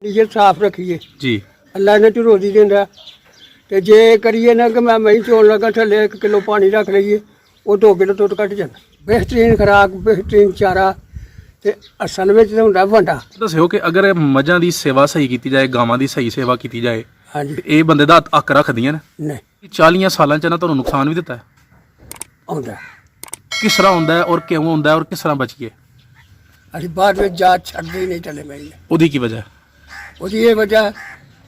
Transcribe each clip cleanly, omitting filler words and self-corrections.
Diesel ਸਾਫ਼ ਰੱਖੀਏ ਜੀ ਅੱਲਾ ਨੇ ਰੋਜ਼ੀ ਦਿੰਦਾ ਤੇ ਜੇ ਕਰੀਏ ਨਾ ਕਿ ਮੈਂ ਮਹੀਂ ਚੋਣ ਲੱਗਾ ਥੱਲੇ 1 ਕਿਲੋ ਪਾਣੀ ਰੱਖ ਲਈਏ ਉਹ 2 ਕਿਲੋ ਤੋਂ ਘੱਟ ਜਾਂਦਾ। ਬਿਹਤਰੀਨ ਖੁਰਾਕ ਬਿਹਤਰੀਨ ਚਾਰਾ ਤੇ ਅਸਲ ਵਿੱਚ ਤਾਂ ਹੁੰਦਾ ਵੰਡਾ। ਦੱਸਿਓ ਕਿ ਅਗਰ ਮੱਝਾਂ ਦੀ ਸੇਵਾ ਸਹੀ ਕੀਤੀ ਜਾਏ, ਗਾਵਾਂ ਦੀ ਸਹੀ ਸੇਵਾ ਕੀਤੀ ਜਾਏ, ਹਾਂਜੀ ਤੇ ਇਹ ਬੰਦੇ ਦਾ ਹੱਕ ਰੱਖਦੀਆਂ ਨੇ। ਨਹੀਂ 40 ਸਾਲਾਂ ਚ ਨਾ ਤੁਹਾਨੂੰ ਨੁਕਸਾਨ ਵੀ ਦਿੱਤਾ ਹੈ। ਆਉਂਦਾ ਕਿਸ ਤਰ੍ਹਾਂ ਹੁੰਦਾ ਹੈ ਔਰ ਕਿਉਂ ਹੁੰਦਾ ਹੈ ਔਰ ਕਿਸ ਤਰ੍ਹਾਂ ਬਚੀਏ? ਅਸੀਂ ਬਾਅਦ ਵਿੱਚ ਜਾ ਛੱਡਦੇ ਹੀ ਨਹੀਂ ਚੱਲੇ ਮਹੀਂ। ਉਹਦੀ ਕੀ ਵਜ੍ਹਾ? ਉਹਦੀ ਇਹ ਵਜ੍ਹਾ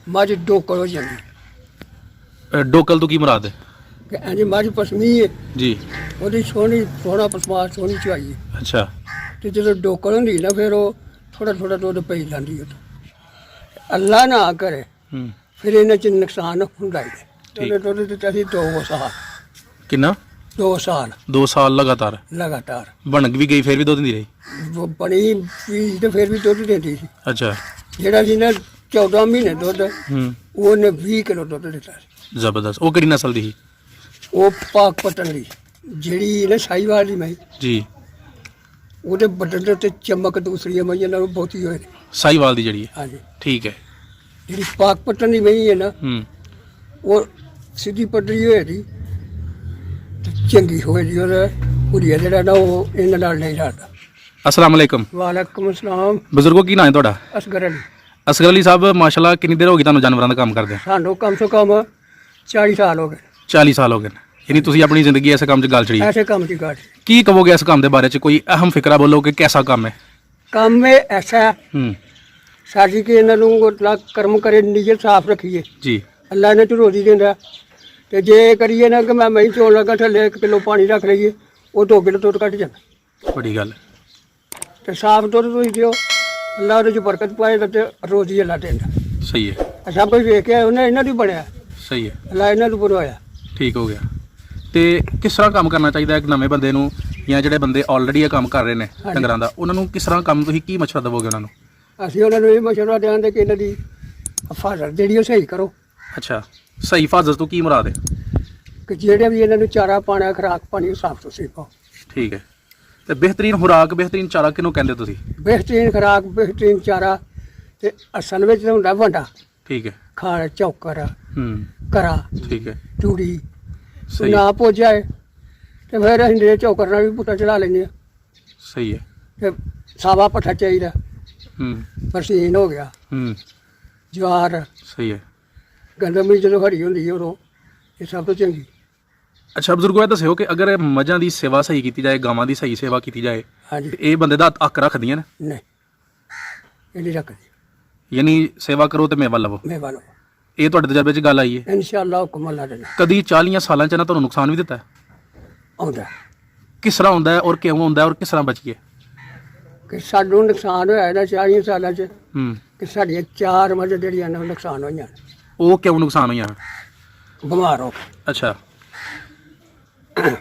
ਮੱਝ ਡੋਕਲ ਹੋ ਜਾਂਦੀ ਡੋਕਲ ਤੋਂ ਕੀ ਮੁਰਾਦ ਹੈ? ਕਿ ਇੰਝ ਮੱਝ ਪਸਮੀ ਹੈ ਜੀ ਉਹਦੀ ਸੋਹਣਾ ਪਸਮਾ ਸੋਹਣੀ ਚਵਾਈ ਹੈ ਅੱਛਾ। ਤੇ ਜਦੋਂ ਡੋਕਲ ਹੁੰਦੀ ਨਾ ਫਿਰ ਉਹ ਥੋੜਾ ਦੁੱਧ ਪਈ ਜਾਂਦੀ ਉਹ ਤੋਂ। ਅੱਲਾ ਨਾ ਕਰੇ ਫਿਰ ਇਹਨਾਂ ਚ ਨੁਕਸਾਨ ਹੁੰਦਾ ਹੀ ਹੈ। ਠੀਕ। ਉਹਦੇ ਦੁੱਧ ਤੇ ਅਸੀਂ 2 ਸਾਲ ਕਿੰਨਾ? 2 ਸਾਲ 2 ਸਾਲ ਲਗਾਤਾਰ ਲਗਾਤਾਰ ਬਣ ਵੀ ਗਈ, ਫਿਰ ਵੀ ਦੁੱਧ ਨਹੀਂ ਰਹੀ। ਬਣੀ ਵੀ ਤੇ ਫਿਰ ਵੀ ਦੁੱਧ ਦਿੰਦੀ ਸੀ। ਅੱਛਾ। ਜਿਹੜਾ ਸੀ ਨਾ 14 ਮਹੀਨੇ ਦੁੱਧ ਉਹਨੇ 20 ਕਿਲੋ ਦੁੱਧ ਦਿੱਤਾ ਸੀ। ਜ਼ਬਰਦਸਤ। ਉਹ ਕਿਹੜੀ ਨਸਲ ਦੀ ਸੀ? ਉਹ ਪਾਕ ਪਤਨ ਦੀ ਜਿਹੜੀ ਨਾ ਸ਼ਾਹੀਵਾਲ ਦੀ ਮੈਂ ਜੀ। ਉਹਦੇ ਬਟਨ ਦੇ ਉੱਤੇ ਚਮਕ ਦੂਸਰੀਆਂ ਮਈਆਂ ਨਾਲੋਂ ਬਹੁਤੀ ਹੋਏ ਨੇ। ਸਾਹੀਵਾਲ ਦੀ ਜਿਹੜੀ ਹੈ? ਹਾਂਜੀ। ਠੀਕ ਹੈ। ਜਿਹੜੀ ਪਾਕ ਪਤਨ ਦੀ ਮਈ ਹੈ ਨਾ ਉਹ ਸਿੱਧੀ ਪੱਟਰੀ ਹੋਏ ਦੀ ਤੇ ਚੰਗੀ ਹੋਏ ਦੀ ਉਹਦਾ ਕੁੜੀਆ ਜਿਹੜਾ ਨਾ ਉਹ ਇਹਨਾਂ ਨਾਲ ਨਹੀਂ ਰਲਦਾ। ਅਸਲਾਮ ਵਾਲੇਕਮ। ਵਾਲੇਕੁਮ ਅਸਲਾਮ। ਬਜ਼ੁਰਗੋ ਕੀ ਨਾਂ ਹੈ ਤੁਹਾਡਾ? ਅਸਗਰ ਅਲੀ। ਅਸਗਰ ਅਲੀ ਸਾਹਿਬ, ਮਾਸ਼ਾਅੱਲਾ ਕਿੰਨੀ ਦੇਰ ਹੋ ਗਈ ਤੁਹਾਨੂੰ ਜਾਨਵਰਾਂ ਦਾ ਕੰਮ ਕਰਦੇ? ਸਾਨੂੰ ਕਮ ਸੇ ਕਮ 40 ਸਾਲ ਹੋ ਗਏ। 40 ਸਾਲ ਹੋ ਗਏ ਨੇ। ਯਾਨੀ ਤੁਸੀਂ ਆਪਣੀ ਜ਼ਿੰਦਗੀ ਇਸ ਕੰਮ 'ਚ ਗਲ ਛੜੀ। ਐਸੇ ਕੰਮ ਦੀ ਗੱਲ ਕੀ ਕਹੋਗੇ ਇਸ ਕੰਮ ਦੇ ਬਾਰੇ 'ਚ? ਕੋਈ ਅਹਿਮ ਫਿਕਰਾ ਬੋਲੋ ਕਿ ਕੈਸਾ ਕੰਮ ਹੈ? ਕੰਮ ਇਹ ਐਸਾ ਸਾਡੀ ਕਿ ਇਹਨਾਂ ਨੂੰ ਅੱਲਾ ਕਰਮ ਕਰੇ ਨੀਅਤ ਸਾਫ਼ ਰੱਖੀਏ। ਜੀ। ਅੱਲਾ ਨੇ ਰੋਜ਼ੀ ਦਿੰਦਾ ਤੇ ਜੇ ਕਰੀਏ ਨਾ ਕਿ ਮੈਂ ਮਹੀਂ ਚੋਣ ਲੱਗਾ ਥੱਲੇ 1 ਕਿਲੋ ਪਾਣੀ ਰੱਖ ਲਈਏ ਉਹ 2 ਕਿਲੋ ਤੋਂ ਘੱਟ ਜਾਂਦਾ। ਬੜੀ ਗੱਲ। ਤੇ ਸਾਫ਼ ਦੁੱਧ ਤੁਸੀਂ ਦਿਓ ਅੱਲਾ ਉਹਦੇ 'ਚ ਬਰਕਤ ਪਾਏਗਾ ਤੇ ਰੋਜ਼ੀ ਅੱਲਾ ਦਿੰਦਾ। ਸਹੀ ਹੈ। ਸਭ ਕੁਝ ਵੇਖ ਕੇ ਉਹਨੇ ਇਹਨਾਂ ਦੀ ਬਣਿਆ। ਸਹੀ ਹੈ। ਅੱਲਾ ਇਹਨਾਂ ਨੂੰ ਬਣਵਾਇਆ। ਠੀਕ ਹੋ ਗਿਆ। ਤੇ ਕਿਸ ਤਰ੍ਹਾਂ ਕੰਮ ਕਰਨਾ ਚਾਹੀਦਾ ਇੱਕ ਨਵੇਂ ਬੰਦੇ ਨੂੰ, ਜਾਂ ਜਿਹੜੇ ਬੰਦੇ ਆਲਰੇਡੀ ਇਹ ਕੰਮ ਕਰ ਰਹੇ ਨੇ ਡੰਗਰਾਂ ਦਾ, ਉਹਨਾਂ ਨੂੰ ਕਿਸ ਤਰ੍ਹਾਂ ਕੰਮ, ਤੁਸੀਂ ਕੀ ਮਸ਼ਵਰਾ ਦੇਵੋਗੇ ਉਹਨਾਂ ਨੂੰ? ਅਸੀਂ ਉਹਨਾਂ ਨੂੰ ਇਹ ਮਸ਼ਵਰਾ ਦਿਆਂਗੇ ਕਿ ਇਹਨਾਂ ਦੀ ਹਿਫਾਜ਼ਤ ਜਿਹੜੀ ਉਹ ਸਹੀ ਕਰੋ। ਅੱਛਾ। ਸਹੀ ਹਿਫਾਜ਼ਤ ਤੋਂ ਕੀ ਮੁਰਾਦ ਹੈ? ਕਿ ਜਿਹੜੇ ਵੀ ਇਹਨਾਂ ਨੂੰ ਚਾਰਾ ਪਾਣਾ ਖੁਰਾਕ ਪਾਣੀ ਉਹ ਸਾਫ਼ ਸੁਥਰੀ ਪਾਓ। ਠੀਕ ਹੈ। ਤੇ ਬਿਹਤਰੀਨ ਖੁਰਾਕ ਬਿਹਤਰੀਨ ਚਾਰਾ ਕਿਹਨੂੰ ਕਹਿੰਦੇ ਤੁਸੀਂ? ਬਿਹਤਰੀਨ ਖੁਰਾਕ ਬਿਹਤਰੀਨ ਚਾਰਾ ਤੇ ਅਸਲ ਵਿੱਚ ਤਾਂ ਹੁੰਦਾ ਵੰਡਾ। ਠੀਕ ਹੈ। ਖਾਲ ਚੌਕਰ ਕਰਾ ਠੀਕ ਹੈ। ਚੂੜੀ ਸਹੀ ਨਾ ਪੁੱਜ ਜਾਏ ਤੇ ਫਿਰ ਅਸੀਂ ਨੇ ਚੌਕਰ ਨਾਲ ਵੀ ਪੁੱਟਾ ਚੜਾ ਲੈਂਦੇ ਹਾਂ। ਸਹੀ ਹੈ। ਤੇ ਸਾਵਾ ਪੱਠਾ ਚਾਹੀਦਾ। ਬਰਸੀਨ ਹੋ ਗਿਆ, ਜਵਾਰ, ਸਹੀ ਹੈ। ਗੰਦਮ ਵੀ ਜਦੋਂ ਹਰੀ ਹੁੰਦੀ ਹੈ ਉਦੋਂ ਇਹ ਸਭ ਤੋਂ ਚੰਗੀ। ਅੱਛਾ ਬਜ਼ੁਰਗੋ, ਇਹ ਦੱਸਿਓ ਕਿ ਅਗਰ ਮੱਝਾਂ ਦੀ ਸੇਵਾ ਸਹੀ ਕੀਤੀ ਜਾਏ, ਗਾਵਾਂ ਦੀ ਸਹੀ ਸੇਵਾ ਕੀਤੀ ਜਾਏ, ਹਾਂਜੀ। ਤੇ ਇਹ ਬੰਦੇ ਦਾ ਹੱਕ ਰੱਖਦੀਆਂ ਨੇ? ਨਹੀਂ ਇਹ ਨਹੀਂ ਰੱਖਦੀ। ਯਾਨੀ ਸੇਵਾ ਕਰੋ ਤੇ ਮੇਵਾ ਲਵੋ। ਮੇਵਾ ਲਓ। ਇਹ ਤੁਹਾਡੇ ਤਜਰਬੇ 'ਚ ਗੱਲ ਆਈ ਹੈ? ਇਨਸ਼ਾਅੱਲਾ ਹੁਕਮ ਅੱਲਾ ਦੇ ਕਦੀ 40 ਸਾਲਾਂ 'ਚ ਨਾ ਤੁਹਾਨੂੰ ਨੁਕਸਾਨ ਵੀ ਦਿੱਤਾ ਹੈ? ਆਉਂਦਾ। ਕਿਸ ਤਰ੍ਹਾਂ ਹੁੰਦਾ ਹੈ ਔਰ ਕਿਉਂ ਹੁੰਦਾ ਹੈ ਔਰ ਕਿਸ ਤਰ੍ਹਾਂ ਬਚੀਏ? ਕਿ ਸਾਨੂੰ ਨੁਕਸਾਨ ਹੋਇਆ ਇਹਨਾਂ 40 ਸਾਲਾਂ 'ਚ ਕਿ ਸਾਡੀਆਂ 4 ਮੱਝਾਂ ਜਿਹੜੀਆਂ ਨੇ ਉਹ ਨੁਕਸਾਨ ਹੋਈਆਂ। ਉਹ ਕਿਉਂ ਨੁਕਸਾਨ ਹੋਈਆਂ? ਬਿਮਾਰ ਹੋ ਅੱਛਾ।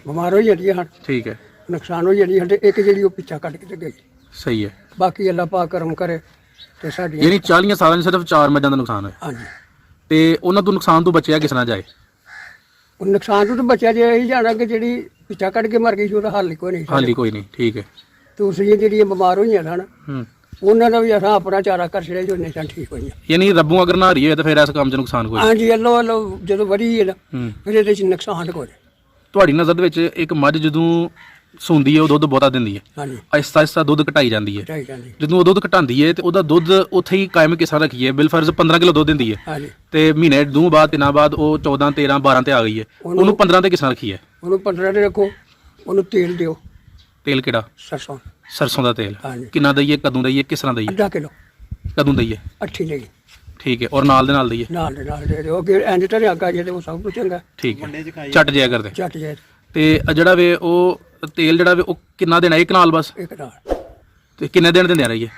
ਬਿਮਾਰ ਹੋ ਜਾਂਦੀਆਂ ਹਨ। ਠੀਕ ਹੈ। ਨੁਕਸਾਨ ਹੋ ਜਾਂਦੀ ਸਾਡੇ ਇੱਕ ਜਿਹੜੀ ਉਹ ਪਿੱਛਾ ਕੱਢ ਕੇ ਤੇ ਗਈ। ਸਹੀ ਹੈ। ਬਾਕੀ ਅੱਲਾ ਪਾਕ ਕਰਮ ਕਰੇ ਤੇ ਸਾਡੀਆਂ ਯਾਨੀ 40 ਸਾਲਾਂ 'ਚ ਸਿਰਫ 4 ਮੱਝਾਂ ਦਾ ਨੁਕਸਾਨ ਹੋਇਆ। ਹਾਂਜੀ। ਤੇ ਉਹਨਾਂ ਤੋਂ ਨੁਕਸਾਨ ਤੋਂ ਬਚਿਆ ਕਿਸ ਨਾਲ ਜਾਏ? ਉਹ ਨੁਕਸਾਨ ਤੋਂ ਤਾਂ ਬਚਿਆ ਜੇ ਇਹੀ ਜਾਣਾ ਕਿ ਜਿਹੜੀ ਪਿੱਛਾ ਕੱਢ ਕੇ ਮਰ ਗਈ ਸੀ ਉਹਦਾ ਹੱਲ ਕੋਈ ਨਹੀਂ। ਹਾਲੀ ਕੋਈ ਨਹੀਂ। ਠੀਕ ਹੈ। ਦੂਸਰੀਆਂ ਜਿਹੜੀਆਂ ਬਿਮਾਰ ਹੋਈਆਂ ਸਨ ਉਹਨਾਂ ਦਾ ਵੀ ਅਸਾਂ ਆਪਣਾ ਚਾਰਾ ਕਰ ਛੜਿਆ ਜੋ ਨਿਸ਼ਾਨ ਠੀਕ ਹੋਈਆਂ। ਯਾਨੀ ਰੱਬੋਂ ਅਗਰ ਨਾ ਰਹੀ ਹੋਏ ਤਾਂ ਫਿਰ ਇਸ ਕੰਮ 'ਚ ਨੁਕਸਾਨ ਕੋਈ? ਹਾਂਜੀ। ਅੱਲੋ ਜਦੋਂ ਵਧੀ ਹੈ ਨਾ ਫਿਰ ਇਹਦੇ 'ਚ ਨੁਕਸਾਨ ਕੋਈ। ਤੁਹਾਡੀ ਨਜ਼ਰ ਦੇ ਵਿੱਚ ਇੱਕ ਮੱਝ ਜਦੋਂ ਸੂੰਦੀ ਹੈ ਉਹ ਦੁੱਧ ਬਹੁਤਾ ਦਿੰਦੀ ਹੈ, ਹਾਂਜੀ। ਆਹਿਸਤਾ ਆਹਿਸਤਾ ਦੁੱਧ ਘਟਾਈ ਜਾਂਦੀ ਹੈ। ਘਟਾਈ ਜਾਂਦੀ। ਜਦੋਂ ਉਹ ਦੁੱਧ ਘਟਾਉਂਦੀ ਹੈ ਤੇ ਉਹਦਾ ਦੁੱਧ ਉੱਥੇ ਹੀ ਕਾਇਮ ਕਿਸ ਤਰ੍ਹਾਂ ਰੱਖੀਏ? ਬਿਲਫਰਜ਼ 15 ਕਿਲੋ ਦੁੱਧ ਦਿੰਦੀ ਹੈ, ਹਾਂਜੀ। ਤੇ ਮਹੀਨੇ 2 ਬਾਅਦ 3 ਬਾਅਦ ਉਹ 14 13 12 ਤੇ ਆ ਗਈ ਹੈ, ਉਹਨੂੰ 15 ਤੇ ਕਿਸ ਤਰ੍ਹਾਂ ਰੱਖੀਏ? ਉਹਨੂੰ 15 ਤੇ ਰੱਖੋ। ਉਹਨੂੰ ਤੇਲ ਦਿਓ। ਤੇਲ ਕਿਹੜਾ? ਸਰਸੋਂ। ਸਰਸੋਂ ਦਾ ਤੇਲ। ਹਾਂਜੀ। ਕਿੰਨਾ ਦਈਏ, ਕਦੋਂ ਦਈਏ, ਕਿਸ ਤਰ੍ਹਾਂ ਦਈਏ? ਅੱਧਾ ਕਿਲੋ। ਕਦੋਂ ਦਈਏ? ਅੱਠੀ ਲਈ ਠੀਕ ਹੈ। ਔਰ ਨਾਲ ਦੇ ਨਾਲ ਦਈਏ? ਨਾਲ ਦੇ ਨਾਲ ਦੇ ਦਿਓ ਕਿ ਇੰਜ ਧਰਿਆ ਅੱਗਾ ਜੇ ਤੇ ਉਹ ਸਭ ਤੋਂ ਚੰਗਾ। ਠੀਕ ਹੈ। ਚੱਟ ਜਿਆ ਕਰਦੇ ਚੱਟ ਜੇ ਤੇ ਜਿਹੜਾ ਵੇ ਉਹ ਤੇਲ ਜਿਹੜਾ ਵੇ ਉਹ ਕਿੰਨਾ ਦੇਣਾ? ਇੱਕ ਨਾਲ ਬਸ? ਇੱਕ ਨਾਲ। ਤੇ ਕਿੰਨੇ ਦਿਨ ਦਿੰਦੇ ਰਹੀਏ?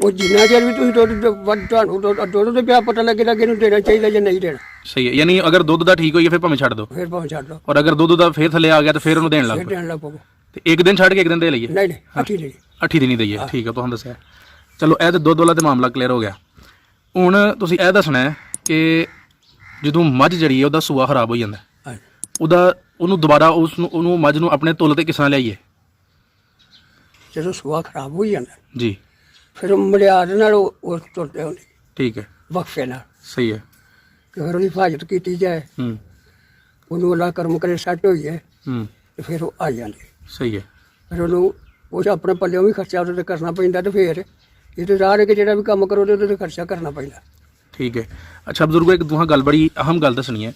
ਉਹ ਜਿੰਨਾ ਚਿਰ ਵੀ ਤੁਸੀਂ ਤੁਹਾਨੂੰ ਦੁੱਧ ਦੇ ਪਿਆ ਪਤਾ ਲੱਗੇ ਲੱਗੇ ਨੂੰ ਦੇਣਾ ਚਾਹੀਦਾ ਜਾਂ ਨਹੀਂ ਦੇਣਾ। ਸਹੀ ਹੈ। ਯਾਨੀ ਅਗਰ ਦੁੱਧ ਦਾ ਠੀਕ ਹੋਈ ਫਿਰ ਭਾਵੇਂ ਛੱਡ ਦਿਓ, ਫਿਰ ਭਾਵੇਂ ਛੱਡ ਦਿਓ। ਔਰ ਅਗਰ ਦੁੱਧ ਦਾ ਫੇਰ ਥੱਲੇ ਆ ਗਿਆ ਤਾਂ ਫਿਰ ਉਹਨੂੰ ਦੇਣ ਲੱਗ ਫਿਰ ਪਓ। ਦੇਣ ਲੱਗ ਪਵੋ। ਤੇ ਇੱਕ ਦਿਨ ਛੱਡ ਕੇ ਇੱਕ ਦਿਨ ਦੇ ਲਈਏ? ਨਹੀਂ ਅੱਠੀ ਲਈ। ਅੱਠੀ ਦਿਨ ਹੀ ਦਈਏ। ਠੀਕ ਹੈ, ਤੁਹਾਨੂੰ ਦੱਸਿਆ। ਚਲੋ ਇਹ ਤਾਂ ਦੁੱਧ ਵਾਲਾ ਤੇ ਮਾਮਲਾ ਕਲੀਅਰ ਹੋ ਗਿਆ। ਹੁਣ ਤੁਸੀਂ ਇਹ ਦੱਸਣਾ ਹੈ ਕਿ ਜਦੋਂ ਮੱਝ ਜਿਹੜੀ ਹੈ ਉਹਦਾ ਸੂਆ ਖਰਾਬ ਹੋ ਜਾਂਦਾ, ਉਹਨੂੰ ਦੁਬਾਰਾ ਉਹਨੂੰ ਮੱਝ ਨੂੰ ਆਪਣੇ ਤੁੱਲ ਤੇ ਕਿਸ ਤਰ੍ਹਾਂ ਲਿਆਈਏ? ਜਦੋਂ ਸੂਆ ਖਰਾਬ ਹੋ ਜਾਂਦਾ ਜੀ, ਫਿਰ ਮਲਿਆਦ ਨਾਲ ਉਹ ਤੁਰਦੇ ਹੁੰਦੇ। ਠੀਕ ਹੈ, ਵਕਫੇ ਨਾਲ, ਸਹੀ ਹੈ। ਕਿ ਫਿਰ ਉਹਦੀ ਹਿਫਾਜ਼ਤ ਕੀਤੀ ਜਾਏ, ਹੂੰ ਉਹਨੂੰ ਅੱਲਾ ਕਰਮ ਕਰੇ ਸੈੱਟ ਹੋਈ ਹੈ ਹੂੰ ਤੇ ਫਿਰ ਉਹ ਆ ਜਾਂਦੇ। ਸਹੀ ਹੈ। ਫਿਰ ਉਹਨੂੰ ਕੁਛ ਆਪਣੇ ਪੱਲਿਓਂ ਵੀ ਖਰਚਾ ਉਹਦੇ 'ਤੇ ਕਰਨਾ ਪੈਂਦਾ, ਤੇ ਫਿਰ ਇਹ ਤਾਂ ਜ਼ਾਹਰ ਹੈ ਕਿ ਜਿਹੜਾ ਵੀ ਕੰਮ ਕਰੋ ਉਹਦੇ 'ਤੇ ਖਰਚਾ ਕਰਨਾ ਪੈਂਦਾ। ਠੀਕ ਹੈ। ਅੱਛਾ ਬਜ਼ੁਰਗੋ, ਇੱਕ ਦੂਹਾ ਗੱਲ, ਬੜੀ ਅਹਿਮ ਗੱਲ ਦੱਸਣੀ ਹੈ।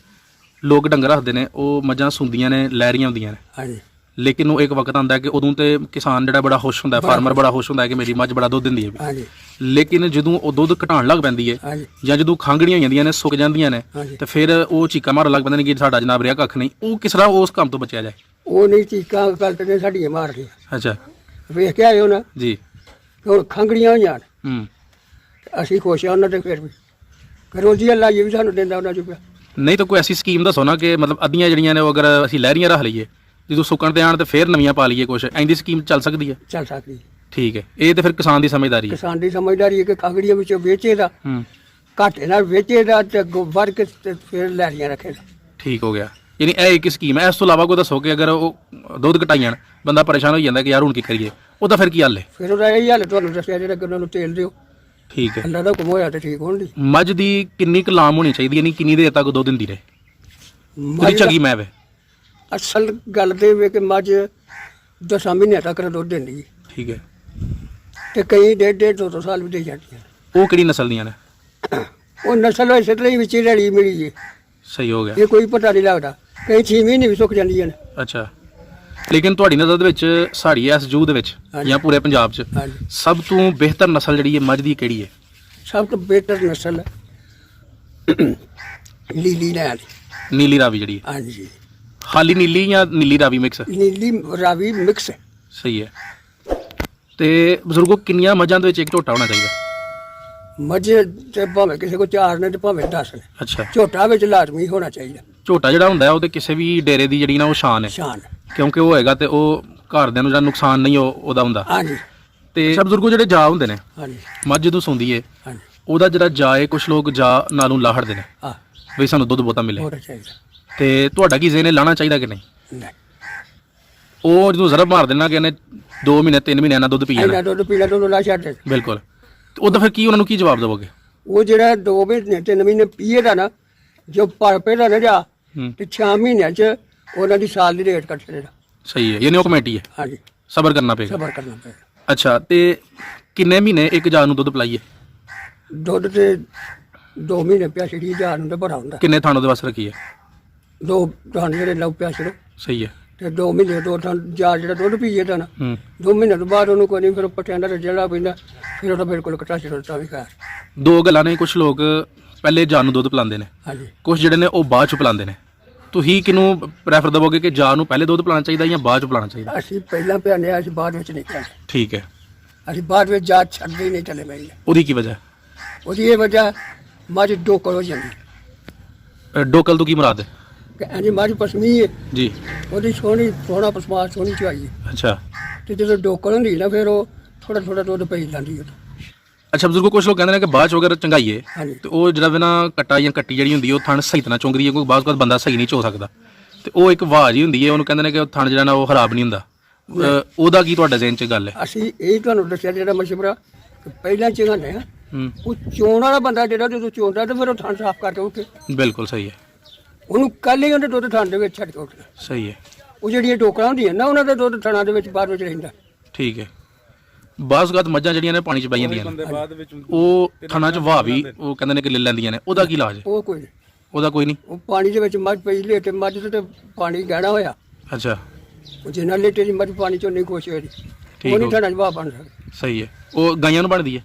ਲੋਕ ਡੰਗਰ ਰੱਖਦੇ ਨੇ, ਉਹ ਮੱਝਾਂ ਸੁੰਦੀਆਂ ਨੇ, ਲੈ ਰਹੀਆਂ ਹੁੰਦੀਆਂ ਨੇ, ਹਾਂਜੀ ਲੇਕਿਨ ਉਹ ਇੱਕ ਵਕਤ ਆਉਂਦਾ ਕਿ ਉਦੋਂ ਤੇ ਕਿਸਾਨ ਜਿਹੜਾ ਬੜਾ ਖੁਸ਼ ਹੁੰਦਾ, ਫਾਰਮਰ ਬੜਾ ਖੁਸ਼ ਹੁੰਦਾ ਕਿ ਮੇਰੀ ਮੱਝ ਬੜਾ ਦੁੱਧ ਦਿੰਦੀ ਹੈ। ਹਾਂਜੀ ਲੇਕਿਨ ਜਦੋਂ ਉਹ ਦੁੱਧ ਘਟਾਉਣ ਲੱਗ ਪੈਂਦੀ ਹੈ ਹਾਂਜੀ ਜਾਂ ਜਦੋਂ ਖਾਂਗੜੀਆਂ ਹੋ ਜਾਂਦੀਆਂ ਨੇ, ਸੁੱਕ ਜਾਂਦੀਆਂ ਨੇ, ਹਾਂਜੀ। ਤੇ ਫਿਰ ਉਹ ਚੀਕਾਂ ਮਾਰਨ ਲੱਗ ਪੈਂਦੇ ਨੇ ਕਿ ਸਾਡਾ ਜਨਾਬ ਰਿਹਾ ਕੱਖ ਨਹੀਂ। ਉਹ ਕਿਸ ਤਰ੍ਹਾਂ ਉਸ ਕੰਮ ਤੋਂ ਬਚਿਆ ਜਾਏ? ਉਹ ਨਹੀਂ ਚੀਕਾਂ ਗਲਤ ਨੇ ਸਾਡੀਆਂ ਮਾਰ ਰਹੀਆਂ। ਅੱਛਾ ਵੇਖ ਕੇ ਆਇਓ ਨਾ, ਜੀ। ਹੁਣ ਖੰਗੜੀਆਂ ਹੋਈਆਂ ਨੇ, ਹੂੰ ਅਸੀਂ ਖੁਸ਼ ਹਾਂ ਉਹਨਾਂ ਤੇ, ਫਿਰ ਵੀ ਰੋਜ਼ੀ ਅੱਲਾ ਜੀ ਵੀ ਸਾਨੂੰ ਦਿੰਦਾ ਉਹਨਾਂ ਚੋਂ ਪਿਆ। ਨਹੀਂ ਤਾਂ ਕੋਈ ਐਸੀ ਸਕੀਮ ਦੱਸੋ ਨਾ ਕਿ ਮਤਲਬ ਅੱਧੀਆਂ ਜਿਹੜੀਆਂ ਨੇ ਉਹ ਅਗਰ ਅਸੀਂ ਲਹਿਰੀਆਂ ਰੱਖ ਲਈਏ, ਜਦੋਂ ਸੁੱਕਣ ਤੇ ਆਣ ਤੇ ਫਿਰ ਨਵੀਆਂ ਪਾ ਲਈਏ, ਕੁਛ ਇੰਦੀ ਸਕੀਮ ਚੱਲ ਸਕਦੀ ਹੈ? ਚੱਲ ਸਕਦੀ ਹੈ। ਠੀਕ ਹੈ। ਇਹ ਤੇ ਫਿਰ ਕਿਸਾਨ ਦੀ ਸਮਝਦਾਰੀ ਹੈ। ਕਿਸਾਨ ਦੀ ਸਮਝਦਾਰੀ ਹੈ ਕਿ ਖੰਗੜੀਆਂ ਵਿੱਚੋਂ ਵੇਚੇਦਾ, ਹੂੰ ਘਾਟੇ ਨਾਲ ਵੇਚੇਦਾ, ਤੇ ਅੱਗੋਂ ਵੱਢ ਕੇ ਤੇ ਫਿਰ ਲੈਣੀਆਂ ਰੱਖੇਗਾ। ਠੀਕ ਹੋ ਗਿਆ। ਯਾਨੀ ਇਹ ਇੱਕ ਸਕੀਮ ਹੈ। ਇਸ ਤੋਂ ਇਲਾਵਾ ਕੋਈ ਦੱਸੋ ਕਿ ਅਗਰ ਉਹ ਦੁੱਧ ਘਟਾਈਆਂ, ਬੰਦਾ ਪਰੇਸ਼ਾਨ ਹੋ ਜਾਂਦਾ ਕਿ ਯਾਰ ਹੁਣ ਕੀ ਕਰੀਏ, ਉਹਦਾ ਫਿਰ ਕੀ ਹੱਲ ਹੈ? ਫਿਰ ਉਹਦਾ ਇਹ ਹਾਲ ਤੁਹਾਨੂੰ ਦੱਸਿਆ, ਜਿਹੜਾ ਕਿ ਉਹਨਾਂ ਨੂੰ ਤੇਲ ਦਿਓ, ਠੀਕ ਹੈ। ਅੱਲਾ ਦਾ ਹੁਕਮ ਹੋਇਆ ਤੇ ਠੀਕ ਹੋਣ ਦੀ। ਮੱਝ ਦੀ ਕਿੰਨੀ ਕੁ ਲਾਮ ਹੋਣੀ ਚਾਹੀਦੀ ਹੈ? ਯਾਨੀ ਕਿੰਨੀ ਦੇਰ ਤੱਕ ਦੁੱਧ ਦਿੰਦੀ ਰਹੇ? ਉਹਦੀ ਚੰਗੀ ਮੈਂ ਵੇ ਅਸਲ ਗੱਲ ਤੇ ਵੇ ਕਿ ਮੱਝ 10 ਮਹੀਨਿਆਂ ਤੱਕ ਦੁੱਧ ਦਿੰਦੀ ਹੈ, ਠੀਕ ਹੈ। ਤੇ ਕਈ ਡੇਢ 2 ਸਾਲ ਵੀ ਦੇ ਜਾਂਦੀਆਂ। ਉਹ ਕਿਹੜੀ ਨਸਲ ਦੀਆਂ ਨੇ? ਉਹ ਨਸਲ ਇਸੇ ਤਰ੍ਹਾਂ ਹੀ ਵਿੱਚ ਹੀ ਰਲੀ ਮਿਲੀ ਹੈ, ਸਹੀ ਹੋ ਗਿਆ। ਇਹ ਕੋਈ ਪਤਾ ਨਹੀਂ ਲੱਗਦਾ। ਕਈ 6 ਮਹੀਨੇ ਵੀ ਸੁੱਕ ਜਾਂਦੀਆਂ ਨੇ। ਅੱਛਾ, ਲੇਕਿਨ ਤੁਹਾਡੀ ਨਜ਼ਰ ਦੇ ਵਿੱਚ ਸਾੜੀ ਇਸ ਜੂਹ ਦੇ ਵਿੱਚ ਹਾਂਜੀ। ਜਾਂ ਪੂਰੇ ਪੰਜਾਬ 'ਚ ਹਾਂਜੀ, ਸਭ ਤੋਂ ਬਿਹਤਰ ਨਸਲ ਜਿਹੜੀ ਹੈ ਮੱਝ ਦੀ ਕਿਹੜੀ ਹੈ? ਸਭ ਤੋਂ ਬਿਹਤਰ ਨਸਲ ਨੀਲੀ ਲੈਣ। ਨੀਲੀ ਰਾਵੀ ਜਿਹੜੀ ਹੈ। ਹਾਂਜੀ, ਖਾਲੀ ਨੀਲੀ ਜਾਂ ਨੀਲੀ ਰਾਵੀ ਮਿਕਸ? ਨੀਲੀ ਰਾਵੀ ਮਿਕਸ। ਸਹੀ ਹੈ। ਤੇ ਬਜ਼ੁਰਗੋ, ਕਿੰਨੀਆਂ ਮੱਝਾਂ ਦੇ ਵਿੱਚ ਇੱਕ ਝੋਟਾ ਹੋਣਾ ਚਾਹੀਦਾ? ਮੱਝ ਤੇ ਭਾਵੇਂ ਕਿਸੇ ਕੋ 4 ਨੇ ਤੇ ਭਾਵੇਂ 10 ਨੇ, ਅੱਛਾ, ਝੋਟਾ ਵਿੱਚ ਲਾਜ਼ਮੀ ਹੋਣਾ ਚਾਹੀਦਾ। ਝੋਟਾ ਜਿਹੜਾ ਹੁੰਦਾ ਹੈ ਉਹ ਤੇ ਕਿਸੇ ਵੀ ਡੇਰੇ ਦੀ ਜਿਹੜੀ ਨਾ ਉਹ ਸ਼ਾਨ ਹੈ, ਸ਼ਾਨ। ਕਿਉਂਕਿ ਉਹ ਹੈਗਾ ਤੇ ਉਹ ਘਰਦਿਆਂ ਨੂੰ ਜਿਹੜਾ ਨੁਕਸਾਨ ਨਹੀਂ ਉਹਦਾ ਹੁੰਦਾ। ਹਾਂਜੀ ਤੇ ਅੱਛਾ ਬਜ਼ੁਰਗੋ, ਜਿਹੜੇ ਜਾ ਹੁੰਦੇ ਨੇ, ਹਾਂਜੀ ਮੱਝ ਜਦੋਂ ਸੌਂਦੀ ਹੈ ਹਾਂਜੀ ਉਹਦਾ ਜਿਹੜਾ ਜਾ ਹੈ, ਕੁਝ ਲੋਕ ਜਾ ਨਾਲੋਂ ਲਾਹੜਦੇ ਨੇ ਹਾਂ, ਵੀ ਸਾਨੂੰ ਦੁੱਧ ਬਹੁਤਾ ਮਿਲੇ, ਹੋਣਾ ਚਾਹੀਦਾ। ਤੇ ਤੁਹਾਡਾ ਕੀ ਜ਼ੇਨ ਹੈ, ਲਾਣਾ ਚਾਹੀਦਾ ਕਿ ਨਹੀਂ? ਨਹੀਂ, ਉਹ ਜਦੋਂ ਜ਼ਰਬ ਮਾਰ ਦੇਣਾ ਕਿ ਇਹਨੇ 2 ਮਹੀਨੇ 3 ਮਹੀਨੇ ਨਾਲ ਦੁੱਧ ਪੀ ਜਾਣਾ, ਇਹਨਾਂ ਦੁੱਧ ਪੀਣਾ ਦੁੱਧ ਲਾ ਛੱਡ ਦੇ। ਬਿਲਕੁਲ, ਤੇ ਉਹਦਾ ਫਿਰ ਕੀ ਉਹਨਾਂ ਨੂੰ ਕੀ ਜਵਾਬ ਦੇਵੋਗੇ? ਉਹ ਜਿਹੜਾ 2 ਮਹੀਨੇ 3 ਮਹੀਨੇ ਪੀਏ ਦਾ ਨਾ, ਜੋ ਪਰ ਪੇ ਦਾ ਨਾ ਜਾ, ਹੂੰ, ਤੇ 6 ਮਹੀਨਿਆਂ ਚ ਉਹਨਾਂ ਦੀ ਸਾਲ ਦੀ ਰੇਟ ਕੱਟ ਦੇਣਾ। ਸਹੀ ਹੈ। ਯਾਨੀ ਉਹ ਕਮੇਟੀ ਹੈ, ਹਾਂਜੀ, ਸਬਰ ਕਰਨਾ ਪਏਗਾ। ਸਬਰ ਕਰਨਾ ਪਏਗਾ। ਅੱਛਾ, ਤੇ ਕਿੰਨੇ ਮਹੀਨੇ ਇੱਕ ਜਾ ਨੂੰ ਦੁੱਧ ਪਿਲਾਈਏ? ਦੁੱਧ ਤੇ 2 ਮਹੀਨੇ ਪਿਆ ਛੜੀ ਜਾ ਨੂੰ ਤੇ ਬੜਾ ਹੁੰਦਾ। ਕਿੰਨੇ ਥਾਂ ਉਹਦੇ ਵਾਸਤੇ ਰੱਖੀਏ? 2 ਤੁਹਾਨੂੰ ਜਿਹੜੇ ਲਓ ਪਿਆ ਛੜੋ, ਸਹੀ ਹੈ। ਤੇ 2 ਮਹੀਨੇ 2 ਥਾਂ ਜਾ ਜਿਹੜਾ ਦੁੱਧ ਪੀਏ ਦਾ ਨਾ, ਹੂੰ, 2 ਮਹੀਨੇ ਤੋਂ ਬਾਅਦ ਉਹਨੂੰ ਕੋਈ ਨਹੀਂ, ਫਿਰ ਪਟਿਆਂ ਦਾ ਜਿਹੜਾ ਪੈਂਦਾ, ਫਿਰ ਉਹਦਾ ਬਿਲਕੁਲ ਕਟਾ ਛੜੋ ਤਾਂ ਵੀ ਖੈਰ। ਦੋ ਗੱਲਾਂ ਨੇ, ਕੁਝ ਲੋਕ ਪਹਿਲੇ ਜਾਨ ਨੂੰ ਦੁੱਧ ਪਿਲਾਉਂਦੇ ਨੇ, ਹਾਂਜੀ, ਕੁਝ ਜਿਹੜੇ ਨੇ ਉਹ ਬਾਅਦ ਚ ਪਿਲਾਉਂਦੇ ਨੇ। ਤੁਸੀਂ ਕਿਹਨੂੰ ਪ੍ਰੈਫਰ ਦੇਵੋਗੇ ਕਿ ਜਾਨ ਨੂੰ ਪਹਿਲੇ ਦੁੱਧ ਪਿਲਾਉਣਾ ਚਾਹੀਦਾ ਜਾਂ ਬਾਅਦ ਚ ਪਿਲਾਉਣਾ ਚਾਹੀਦਾ? ਅਸੀਂ ਪਹਿਲਾਂ ਪਿਆਨੇ ਆ, ਅਸੀਂ ਬਾਅਦ ਵਿੱਚ ਨਹੀਂ ਪਿਆਨੇ। ਠੀਕ ਹੈ। ਅਸੀਂ ਬਾਅਦ ਵਿੱਚ ਜਾ ਛੱਡਦੇ ਹੀ ਨਹੀਂ ਚਲੇ ਪਏ। ਉਹਦੀ ਕੀ ਵਜ੍ਹਾ? ਉਹਦੀ ਇਹ ਵਜ੍ਹਾ, ਮੱਝ ਡੋਕਲ ਹੋ ਜਾਂਦੀ ਡੋਕਲ ਤੋਂ ਕੀ ਮੁਰਾਦ ਹੈ? ਕਿ ਇੰਨੀ ਮੱਝ ਪਸਮੀ ਹੈ, ਜੀ, ਉਹਦੀ ਸੋਹਣਾ ਪਸਮਾ ਸੋਹਣੀ ਚਵਾਈ ਹੈ, ਅੱਛਾ ਤੇ ਜਦੋਂ ਡੋਕਲ ਹੁੰਦੀ ਨਾ ਫਿਰ ਉਹ ਥੋੜਾ ਦੁੱਧ ਪਈ ਜਾਂਦੀ ਹੈ। ਅੱਛਾ ਬਜ਼ੁਰਗੋ, ਕੁਝ ਲੋਕ ਕਹਿੰਦੇ ਨੇ ਕਿ ਬਾਅਦ ਚ ਅਗਰ ਚੰਗਾਈਏ ਹਾਂਜੀ, ਤੇ ਉਹ ਜਿਹੜਾ ਵੀ ਨਾ ਕੱਟਾ ਜਾਂ ਕੱਟੀ ਜਿਹੜੀ ਹੁੰਦੀ ਹੈ ਉਹ ਥਣ ਸਹੀ ਤਰ੍ਹਾਂ ਚੁੰਗਦੀ ਹੈ, ਕੋਈ ਬਾਅਦ ਕੋਈ ਬੰਦਾ ਸਹੀ ਨਹੀਂ ਚੋ ਸਕਦਾ, ਤੇ ਉਹ ਇੱਕ ਆਵਾਜ਼ ਹੀ ਹੁੰਦੀ ਹੈ, ਉਹਨੂੰ ਕਹਿੰਦੇ ਨੇ ਕਿ ਉਹ ਥਣ ਜਿਹੜਾ ਨਾ ਉਹ ਖਰਾਬ ਨਹੀਂ ਹੁੰਦਾ। ਉਹਦਾ ਕੀ ਤੁਹਾਡੇ ਜ਼ਿਹਨ 'ਚ ਗੱਲ ਹੈ? ਅਸੀਂ ਇਹ ਤੁਹਾਨੂੰ ਦੱਸਿਆ ਜਿਹੜਾ ਮਸ਼ਵਰਾ ਕਿ ਪਹਿਲਾਂ ਚੰਗਾਉਂਦੇ ਆ, ਹੂੰ, ਉਹ ਚੋਣ ਵਾਲਾ ਬੰਦਾ ਜਿਹੜਾ ਜਦੋਂ ਚੋਂਦਾ ਤੇ ਫਿਰ ਉਹ ਥਣ ਸਾਫ਼ ਕਰਕੇ ਉੱਠੇ, ਬਿਲਕੁਲ ਸਹੀ ਹੈ, ਉਹਨੂੰ ਕੱਲ ਹੀ ਉਹਦੇ ਦੁੱਧ ਥਣ ਦੇ ਵਿੱਚ ਛੱਡ ਕੇ ਉੱਠਣਾ। ਸਹੀ ਹੈ, ਉਹ ਜਿਹੜੀਆਂ ਡੋਕਲਾਂ ਹੁੰਦੀਆਂ ਨਾ, ਉਹਨਾਂ ਦਾ ਦੁੱਧ ਥਣਾਂ ਦੇ ਵਿੱਚ ਬਾਅਦ ਵਿੱਚ ਰਹਿੰਦਾ। ਠੀਕ ਹੈ। ਬਾਜ਼ਗਤ ਮੱਝਾਂ ਜਿਹੜੀਆਂ ਨੇ ਪਾਣੀ 'ਚ ਬਹਿ ਜਾਂਦੀਆਂ ਨੇ, ਉਹ ਥਣਾਂ 'ਚ ਵਾਹ ਵੀ ਉਹ ਕਹਿੰਦੇ ਨੇ ਕਿ ਲੈ ਲੈਂਦੀਆਂ ਨੇ, ਉਹਦਾ ਕੀ ਇਲਾਜ ਹੈ? ਉਹ ਕੋਈ ਨਹੀਂ, ਉਹਦਾ ਕੋਈ ਨਹੀਂ। ਉਹ ਪਾਣੀ ਦੇ ਵਿੱਚ ਮੱਝ ਪਈ ਲੇ ਤੇ ਮੱਝ ਤੇ ਪਾਣੀ ਗਹਿਣਾ ਹੋਇਆ, ਅੱਛਾ, ਉਹ ਜਿੰਨਾ ਲੇਟੇ ਦੀ ਮੱਝ ਪਾਣੀ ਚੋਂ ਨਹੀਂ ਖੁਸ਼ ਹੋਈ, ਠੀਕ ਉਹ ਨਹੀਂ ਹੋ, ਥਣਾਂ 'ਚ ਵਾਹ ਬਣ ਸਕਦੀ। ਸਹੀ ਹੈ। ਉਹ ਗਾਈਆਂ ਨੂੰ ਬਣਦੀ ਹੈ?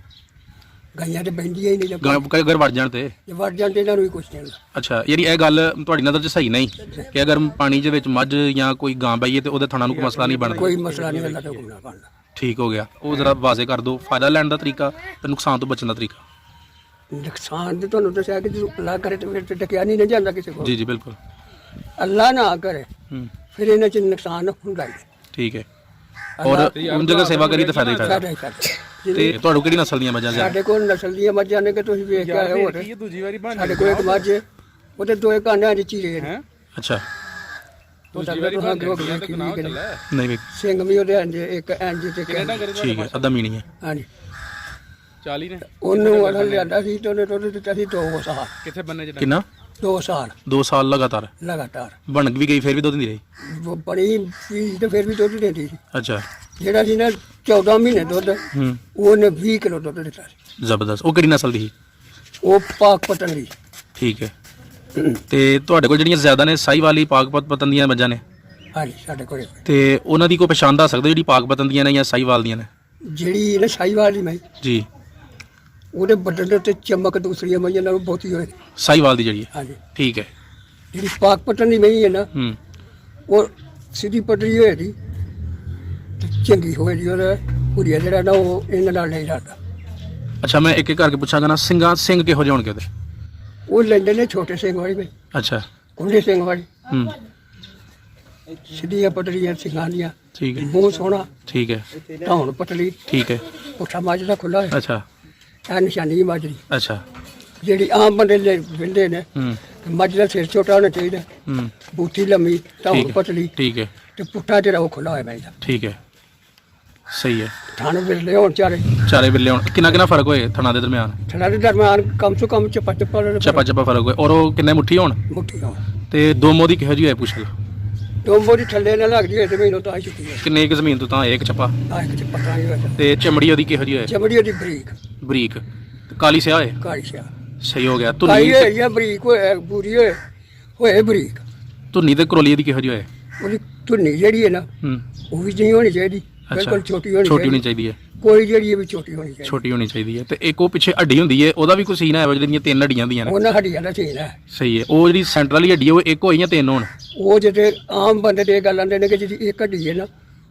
ਗਾਈਆਂ ਤੇ ਬੈਂਦੀਆਂ ਹੀ ਨਹੀਂ ਜੇ ਕਈ ਅਗਰ ਵੜ ਜਾਣ ਤੇ? ਜੇ ਵੜ ਜਾਣ ਤੇ ਇਹਨਾਂ ਨੂੰ ਵੀ ਕੁਛ ਨਹੀਂ ਹੁੰਦਾ। ਅੱਛਾ, ਯਾਨੀ ਇਹ ਗੱਲ ਤੁਹਾਡੀ ਨਜ਼ਰ 'ਚ ਸਹੀ ਨਹੀਂ ਕਿ ਅਗਰ ਪਾਣੀ ਦੇ ਵਿੱਚ ਮੱਝ ਜਾਂ ਕੋਈ ਗਾਂ ਬਈਏ ਤੇ ਉਹਦੇ ਥਣਾਂ ਨੂੰ ਕੋਈ ਮਸਲਾ ਨਹੀਂ ਬਣਦਾ? ਕੋਈ ਮਸਲਾ ਨਹੀਂ, ਅੱਲਾ ਦਾ ਹੁਕਮ ਨਾਲ ਬਣਦਾ। ਠੀਕ ਹੋ ਗਿਆ। ਉਹ ਜ਼ਰਾ ਵਾਜ਼ੇ ਕਰ ਦਿਓ, ਫਾਇਦਾ ਲੈਣ ਦਾ ਤਰੀਕਾ ਤੇ ਨੁਕਸਾਨ ਤੋਂ ਬਚਣ ਦਾ ਤਰੀਕਾ। ਨੁਕਸਾਨ ਤੇ ਤੁਹਾਨੂੰ ਦੱਸਿਆ ਕਿ ਜਦੋਂ ਅੱਲਾ ਕਰੇ ਤੇ ਫਿਰ ਤੇ ਟਕਿਆ ਨਹੀਂ ਜਾਂਦਾ ਕਿਸੇ ਕੋਲ। ਜੀ ਜੀ ਬਿਲਕੁਲ। ਅੱਲਾ ਨਾ ਕਰੇ ਹੂੰ, ਫਿਰ ਇਹਨਾਂ 'ਚ ਨੁਕਸਾਨ ਹੁੰਦਾ ਹੀ ਹੈ। ਠੀਕ ਹੈ। ਔਰ ਉਹਨਾਂ ਜਗ੍ਹਾ ਸੇਵਾ ਕਰੀ ਤਾਂ ਫਾਇਦਾ ਹੀ ਫਾਇਦਾ। ਫਾਇਦਾ ਹੀ ਫਾਇਦਾ। ਤੇ ਤੁਹਾਨੂੰ ਕਿਹੜੀ ਨਸਲ ਦੀਆਂ ਮੱਝਾਂ ਸਾਡੇ ਕੋਲ ਨਸਲ ਦੀਆਂ ਮੱਝਾਂ ਨੇ ਕਿ ਤੁਸੀਂ ਵੇਖ ਕੇ ਆਏ ਹੋ। ਸਾਡੇ ਕੋਲ ਇੱਕ ਮੱਝ ਹੈ, ਉਹਦੇ 2 ਕਾਨਾਂ 'ਚ ਚੀਰੇ ਨੇ। ਅੱਛਾ, ਨਹੀਂ ਨਹੀਂ ਵੀ ਸਿੰਘ ਵੀ ਉਹਦੇ ਇੰਜ ਇੱਕ ਇੰਜ ਤੇ ਇੱਕ ਇੰਜ। ਠੀਕ ਹੈ, ਅੱਧਾ ਮੀਣੀ ਹੈ। ਹਾਂਜੀ, 40 ਨੇ ਉਹਨੂੰ ਵਾਲਾ ਲਿਆਂਦਾ ਸੀ ਤੇ ਉਹਨੇ ਦੁੱਧ ਦਿੱਤਾ ਸੀ 2 ਸਾਲ। ਕਿੱਥੇ ਬੰਨੇ ਜਿਹੜਾ ਕਿੰਨਾ 2 ਸਾਲ 2 ਸਾਲ ਲਗਾਤਾਰ ਲਗਾਤਾਰ ਬਣ ਵੀ ਗਈ ਫਿਰ ਵੀ ਦੁੱਧ ਨਹੀਂ ਰਹੀ। ਬਣੀ ਫੀਸ ਤੇ ਫਿਰ ਵੀ ਦੁੱਧ ਦਿੰਦੀ ਸੀ। ਅੱਛਾ ਜਿਹੜਾ ਸੀ ਨਾ 14 ਮਹੀਨੇ ਦੁੱਧ, ਹੂੰ ਉਹਨੇ 20 ਕਿਲੋ ਦੁੱਧ ਦਿੱਤਾ ਸੀ। ਜ਼ਬਰਦਸਤ। ਉਹ ਕਿਹੜੀ ਨਸਲ ਦੀ ਸੀ? ਉਹ ਪਾਕ ਪਤਨ ਦੀ। ਠੀਕ ਹੈ। ਤੇ ਤੁਹਾਡੇ ਕੋਲ ਜਿਹੜੀਆਂ ਜ਼ਿਆਦਾ ਨੇ ਸਾਹੀਵਾਲੀ ਪਾਕਪਤ ਪਤਨ ਦੀਆਂ ਮੱਝਾਂ ਨੇ, ਹਾਂਜੀ ਸਾਡੇ ਕੋਲ ਤੇ ਉਹਨਾਂ ਦੀ ਕੋਈ ਪਛਾਣ ਦੱਸ ਸਕਦੇ ਜਿਹੜੀ ਪਾਕਪਤਨ ਦੀਆਂ ਨੇ ਜਾਂ ਸਾਹੀਵਾਲ ਦੀਆਂ ਨੇ? ਜਿਹੜੀ ਨਾ ਸਾਹੀਵਾਲ ਦੀ ਮੈਂ ਜੀ ਉਹਦੇ ਬੱਦਲ ਦੇ ਉੱਤੇ ਚਮਕ ਦੂਸਰੀਆਂ ਮਈਆਂ ਨਾਲੋਂ ਬਹੁਤੀ ਹੋਏ। ਸਾਹੀਵਾਲ ਦੀ ਜਿਹੜੀ ਹੈ। ਹਾਂਜੀ। ਠੀਕ ਹੈ। ਜਿਹੜੀ ਪਾਕ ਪਤਨ ਦੀ ਮਈ ਹੈ ਨਾ, ਹੂੰ ਉਹ ਸਿੱਧੀ ਪਟਰੀ ਹੋਏ ਦੀ ਤੇ ਚੰਗੀ ਹੋਏ ਦੀ। ਉਹਦਾ ਕੁੜੀਆ ਜਿਹੜਾ ਨਾ ਉਹ ਇਹਨਾਂ ਨਾਲ ਨਹੀਂ ਲੜਦਾ। ਅੱਛਾ, ਮੈਂ ਇੱਕ ਇੱਕ ਕਰਕੇ ਪੁੱਛਾਂਗਾ ਨਾ, ਸਿੰਘ ਕਿਹੋ ਜਿਹੇ ਹੋਣਗੇ ਉਹਦੇ? ਉਹ ਲੈਂਦੇ ਨੇ ਛੋਟੇ ਸਿੰਘ ਵਾਲੀ ਮੈਂ, ਅੱਛਾ। ਕੁੰਡੇ ਸਿੰਘ ਵਾਲੀ, ਹੂੰ ਸਿੱਧੀਆਂ ਪਟਰੀਆਂ ਸਿੰਘਾਂ ਦੀਆਂ, ਠੀਕ ਹੈ। ਮੂੰਹ ਸੋਹਣਾ, ਠੀਕ ਹੈ। ਧੌਣ ਪਤਲੀ, ਠੀਕ ਹੈ। ਪੁੱਠਾ ਮੱਝ ਦਾ ਖੁੱਲਾ ਹੈ। ਅੱਛਾ ਇਹ ਨਿਸ਼ਾਨੀ ਮੱਝ ਦੀ। ਅੱਛਾ। ਜਿਹੜੀ ਆਮ ਬੰਦੇ ਵਿੰਦੇ ਨੇ, ਹੂੰ ਮੱਝ ਦਾ ਸਿਰ ਛੋਟਾ ਹੋਣਾ ਚਾਹੀਦਾ, ਹੂੰ ਬੂਥੀ ਲੰਮੀ, ਧੌਣ ਠੀਕ ਹੈ। ਪਤਲੀ ਠੀਕ ਹੈ। ਤੇ ਪੁੱਠਾ ਜਿਹੜਾ ਉਹ ਖੁੱਲਾ ਹੋਇਆ ਮੱਝ ਦਾ। ਠੀਕ ਹੈ। ਸਹੀ ਹੈ। ਥਣ ਵਿਰਲੇ ਹੋਣ ਚਾਰੇ, ਚਾਰੇ ਬਿੱਲੇ ਹੁਣ ਕਿੰਨਾ ਫਰਕ ਹੋਏ ਥਣਾ ਦੇ ਦਰਮਿਆਨ? ਥਣਾ ਦੇ ਦਰਮਿਆਨ ਕਮ ਸੇ ਕਮ ਚੱਪਾ ਚੱਪਾ ਫਰਕ ਹੋਏ। ਔਰ ਉਹ ਕਿੰਨੇ ਮੁੱਠੀ ਹੋਣ? ਮੁੱਠੀ ਹੋਣ। ਤੇ ਦੋਮੋ ਦੀ ਕਿਹੋ ਜਿਹੀ ਹੋਏ ਪੁੱਛ ਲਓ। ਡੋਂਬੋ ਦੀ ਥੱਲੇ ਨਾ ਲੱਗਦੀ ਹੋਏ ਤੇ ਮੈਨੂੰ ਤਾਂ ਆ ਚੁੱਕੀ ਹੈ। ਕਿੰਨੇ ਕੁ ਜ਼ਮੀਨ ਤੋਂ ਤਾਂ ਇੱਕ ਚੱਪਾ? ਆ ਇੱਕ ਚੱਪਾ ਤਾਂ ਹੀ ਹੋਇਆ। ਤੇ ਚਮੜੀ ਉਹਦੀ ਕਿਹੋ ਜਿਹੀ ਹੋਏ? ਚਮੜੀ ਉਹਦੀ ਬਰੀਕ ਬਰੀਕ ਤੇ ਕਾਲੀ ਸਿਆ ਹੋਏ? ਕਾਲੀ ਸਿਆ। ਸਹੀ ਹੋ ਗਿਆ। ਕਾਲੀ ਹੋਏ ਜਾਂ ਬਰੀਕ ਹੋਏ, ਪੂਰੀ ਹੋਏ ਬਰੀਕ। ਧੁੰਨੀ ਤੇ ਕਰੋਲੀ ਦੀ ਕਿਹੋ ਜਿਹੀ ਹੋਏ? ਉਹਦੀ ਧੁੰਨੀ ਜਿਹੜੀ ਹੈ ਨਾ, ਹੂੰ ਉਹ ਵੀ ਨਹੀਂ ਹੋਣੀ ਚਾਹੀਦੀ, ਬਿਲਕੁਲ ਛੋਟੀ ਹੋਣੀ ਚਾਹੀਦੀ ਹੈ। ਕੋਈ ਜਿਹੜੀ ਹੈ ਵੀ ਛੋਟੀ ਹੋਣੀ ਚਾਹੀਦੀ। ਛੋਟੀ ਹੋਣੀ ਚਾਹੀਦੀ ਹੈ। ਤੇ ਇੱਕ ਉਹ ਪਿੱਛੇ ਹੱਡੀ ਹੁੰਦੀ ਹੈ, ਉਹਦਾ ਵੀ ਕੋਈ ਸੀਨ ਹੈ ਜਿਹੜੀਆਂ 3 ਹੱਡੀਆਂ ਹੁੰਦੀਆਂ ਨੇ? ਉਹਨਾਂ ਹੱਡੀਆਂ ਦਾ ਸੀਨ ਹੈ। ਸਹੀ ਹੈ। ਉਹ ਜਿਹੜੀ ਸੈਂਟਰ ਵਾਲੀ ਹੱਡੀ ਹੈ ਉਹ ਇੱਕ ਹੋਈ ਜਾਂ 3 ਹੋਣ? ਉਹ ਜਿਹੜੇ ਆਮ ਬੰਦੇ ਤੇ ਇਹ ਗੱਲ ਆਉਂਦੇ ਨੇ ਕਿ ਜਿਹਦੀ ਇੱਕ ਹੱਡੀ ਹੈ ਨਾ,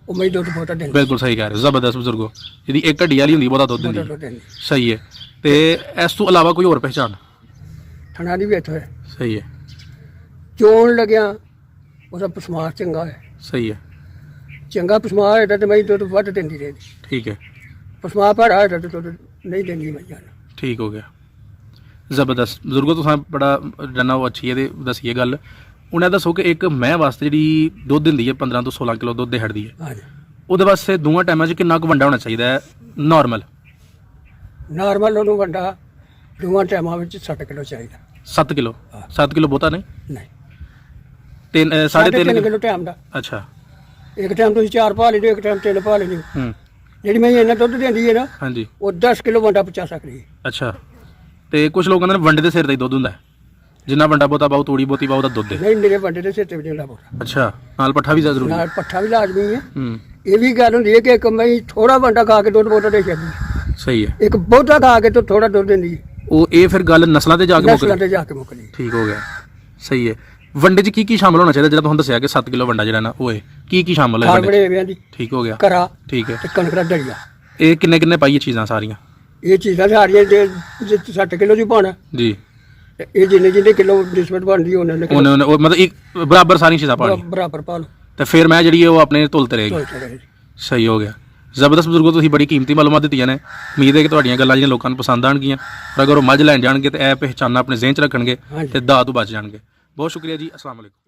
ਉਹ ਮੈਨੂੰ ਦੁੱਧ ਬਹੁਤਾ ਦਿੰਦੀ। ਬਿਲਕੁਲ ਸਹੀ ਕਹਿ ਰਹੇ ਹੋ। ਜ਼ਬਰਦਸਤ ਬਜ਼ੁਰਗੋ। ਜਿਹਦੀ ਇੱਕ ਹੱਡੀ ਵਾਲੀ ਹੁੰਦੀ ਬਹੁਤਾ ਦੁੱਧ ਦਿੰਦੀ ਹੈ। ਦੁੱਧ ਦਿੰਦੀ। ਸਹੀ ਹੈ। ਤੇ ਇਸ ਤੋਂ ਇਲਾਵਾ ਕੋਈ ਹੋਰ ਪਹਿਚਾਣ? ਥਣਾ ਦੀ ਵੀ ਇੱਥੋਂ ਹੈ। ਸਹੀ ਹੈ। ਚੋਣ ਲੱਗਿਆ ਉਹਦਾ ਪਸਮਾਰ ਚੰਗਾ ਹੈ। ਸਹੀ ਹੈ। ਚੰਗਾ ਪਸਮਾਰ ਹੈ ਤਾਂ ਮੈਂ ਦੁੱਧ ਵੱਧ ਦਿੰਦੀ ਰਹੀ। ਠੀਕ ਹੈ। ਪਸਮਾਰ ਭੜਾ ਹੈ ਤਾਂ ਦੁੱਧ ਨਹੀਂ ਦਿੰਦੀ ਮੈਂ ਜਾਨ। ਠੀਕ ਹੋ ਗਿਆ। ਜ਼ਬਰਦਸਤ ਬਜ਼ੁਰਗੋ, ਤੁਸੀਂ ਬੜਾ ਜਨਾ ਉਹ ਅੱਛੀ ਇਹਦੇ ਦਸੀਏ ਗੱਲ। ਉਹਨਾਂ ਦੱਸੋ ਕਿ ਇੱਕ ਮੈਂ ਵਾਸਤੇ ਜਿਹੜੀ ਦੁੱਧ ਦਿੰਦੀ ਹੈ 15 ਤੋਂ 16 ਕਿਲੋ ਦੁੱਧ ਦਿਹਾੜਦੀ ਹੈ, ਹਾਂਜੀ। ਉਹਦੇ ਵਾਸਤੇ ਦੋਵਾਂ ਟਾਈਮਾਂ 'ਚ ਕਿੰਨਾ ਕੁ ਵੰਡਾ ਹੋਣਾ ਚਾਹੀਦਾ ਹੈ ਨਾਰਮਲ? ਨਾਰਮਲ ਉਹਨੂੰ ਵੱਡਾ ਦੋਵਾਂ ਟਾਈਮਾਂ ਵਿੱਚ 7 ਕਿਲੋ ਚਾਹੀਦਾ। 7 ਕਿਲੋ? ਹਾਂ। 7 ਕਿਲੋ ਬਹੁਤਾ ਨਹੀਂ? ਨਹੀਂ, 3.5 ਕਿਲੋ ਟਾਈਮ ਦਾ। ਅੱਛਾ। ਇੱਕ ਟਾਈਮ ਤੁਸੀਂ 4 ਪਾ ਲੈਂਦੇ, ਇੱਕ ਟਾਈਮ 3 ਪਾ ਲੈਂਦੇ। ਹੂੰ ਜਿਹੜੀ ਮੈਂ ਇਹਨਾਂ ਦੁੱਧ ਦਿੰਦੀ ਹੈ ਨਾ, ਹਾਂਜੀ। ਉਹ 10 ਕਿਲੋ ਵੰਡਾ ਪਹੁੰਚਾ ਸਕਦੀ ਹੈ। ਅੱਛਾ। ਤੇ ਕੁਝ ਲੋਕ ਕਹਿੰਦੇ ਨੇ ਵੰਡੇ ਦੇ ਸਿਰ ਤੇ ਹੀ ਦੁੱਧ ਹੁੰਦਾ ਹੈ, ਜਿੰਨਾ ਵੰਡਾ ਬਹੁਤਾ ਪਾਓ, ਤੂੜੀ ਬਹੁਤੀ ਪਾਓ, ਉਹਦਾ ਦੁੱਧ ਹੈ। ਨਹੀਂ, ਮੇਰੇ ਵੱਡੇ ਦੇ ਸਿਰ ਤੇ ਵੀ ਨਹੀਂ ਹੁੰਦਾ। ਅੱਛਾ। ਨਾਲ ਪੱਠਾ ਵੀ ਜ਼ਰੂਰੀ ਹੈ? ਨਾਲ ਪੱਠਾ ਵੀ ਲਾਜ਼ਮੀ ਹੈ। ਹੂੰ ਇਹ ਵੀ ਗੱਲ ਹੁੰਦੀ ਹੈ ਕਿ ਇੱਕ ਮੈਂ ਥੋੜਾ ਵੰਡਾ ਖਾ ਕੇ ਦੁੱਧ ਬਹੁਤਾ ਦੇ ਸਕਦੀ, ਸਹੀ ਹੈ। ਇੱਕ ਬਹੁਤਾ ਖਾ ਕੇ ਤਾਂ ਥੋੜਾ ਦੁੱਧ ਦਿੰਦੀ ਹੈ। ਉਹ ਇਹ ਫਿਰ ਗੱਲ ਨਸਲਾਂ ਤੇ ਜਾ ਕੇ ਨਸਲਾਂ ਮੁੱਕਦੀ? ਤੇ ਜਾ ਕੇ ਮੁੱਕਦੀ। ਠੀਕ ਹੋ ਗਿਆ। ਸਹੀ ਹੈ। ਵੰਡੇ 'ਚ ਕੀ ਸ਼ਾਮਲ ਹੋਣਾ ਚਾਹੀਦਾ? ਜਿਹੜਾ ਤੁਹਾਨੂੰ ਦੱਸਿਆ ਕਿ 7 ਕਿਲੋ ਵੰਡਾ ਜਿਹੜਾ ਨਾ ਉਹ ਕੀ ਸ਼ਾਮਲ ਹੈ ਖਾਲ ਵੰਡੇ 'ਚ? ਬੜੇ ਐਵੇਂ ਦੀ ਠੀਕ ਹੋ ਗਿਆ। ਕਰਾ ਠੀਕ ਹੈ। ਤੇ ਕਣਕ ਦਾ ਦਲੀਆ, ਇਹ ਕਿੰਨੇ ਪਾਈਏ ਚੀਜ਼ਾਂ ਸਾਰੀਆਂ? ਇਹ ਚੀਜ਼ਾਂ ਸਾਰੀਆਂ ਜੇ 7 ਕਿਲੋ ਦੀ ਪਾਉਣਾ, ਜੀ। ਤੇ ਇਹ ਜਿੰਨੇ ਕਿਲੋ ਨਿਸਬਤ ਬਣਦੀ ਉਹਨਾਂ ਨੇ ਉਹਨੇ ਉਹ ਮਤਲਬ ਇੱਕ ਬਰਾਬਰ ਸਾਰੀਆਂ ਚੀਜ਼ਾਂ ਪਾਣੀ, ਬਰਾਬਰ ਪਾ ਲਓ। ਤੇ ਫਿਰ ਮੈਂ ਜਿਹੜੀ ਹੈ ਉਹ ਆਪਣੇ ਧੁਲ ਤੇ ਰਹੇਗੀ। ਸਹੀ ਹੋ ਗਿਆ। ਜ਼ਬਰਦਸਤ ਬਜ਼ੁਰਗੋ, ਤੁਸੀਂ ਬੜੀ ਕੀਮਤੀ ਮਾਲੂਮਾਤ ਦਿੱਤੀਆਂ ਨੇ। ਉਮੀਦ ਹੈ ਕਿ ਤੁਹਾਡੀਆਂ ਗੱਲਾਂ ਜਿਹੜੀਆਂ ਲੋਕਾਂ ਨੂੰ ਪਸੰਦ ਆਉਣਗੀਆਂ। ਪਰ ਅਗਰ ਉਹ ਮੱਝ ਲੈਣ ਜਾਣਗੇ ਤੇ ਇਹ ਪਹਿਚਾਨਾਂ ਆਪਣੇ ਜ਼ਿਹਨ 'ਚ ਰੱਖਣਗੇ ਹਾਂਜੀ। ਤੇ ਦਾਅ ਤੋਂ ਬਚ ਜਾਣਗੇ। ਬਹੁਤ ਸ਼ੁਕਰੀਆ ਜੀ। ਅਸਲਾਮ ਵਾਲੇਕੁਮ।